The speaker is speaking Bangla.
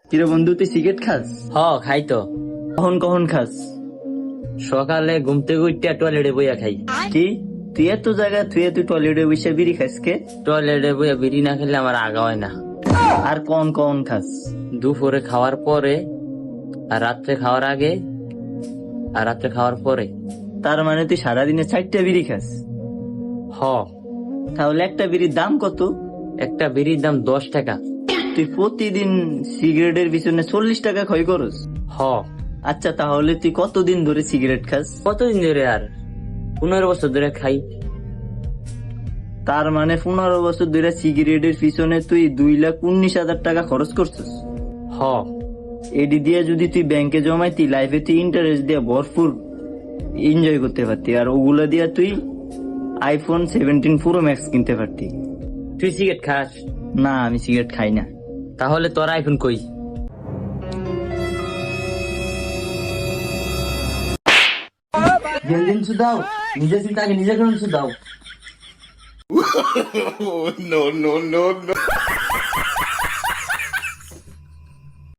কিরে বন্ধু, তুই সিগারেট খাস? খাই তো। কখন কখন খাস? সকালে ঘুম থেকে উঠতে টয়লেটে বইয়া খাই। কি, তুই এত জায়গা তুই টয়লেটে বসে বিড়ি খাস কে? টয়লেটে বইয়া বিড়ি না খেলে আমার আগা হয় না। আর কখন কখন খাস? দুপুরে খাওয়ার পরে, আর রাত্রে খাওয়ার আগে, আর রাত্রে খাওয়ার পরে। তার মানে তুই সারাদিনে 4টা বিড়ি খাস? হ। তাহলে একটা বিড়ির দাম কত? একটা বিড়ির দাম 10 টাকা। তুই প্রতিদিন সিগারেটের পিছনে 40 টাকা ক্ষয় করস? হ। আচ্ছা, তাহলে তুই কতদিন ধরে সিগারেট খাস? কতদিন ধরে? আর 15 বছর ধরে খাই। তার মানে 15 বছর ধরে সিগারেটের পিছনে তুই 2,19,000 টাকা খরচ করছিস? হ। এডি দিয়ে যদি তুই ব্যাংকে জমাইতি, লাইফে তুই ইন্টারেস্ট দিয়ে ভরপুর এনজয় করতে পারতি, আর ওগুলা দিয়া তুই iPhone 17 Pro Max কিনতে পারতি। তুই সিগারেট খাস? না, আমি সিগারেট খাই না। তাহলে তোর আইফোন কই? দিন শুধাও, নিজের চিন্তা আগে নিজে করুন শুধাও। No, no, no, no.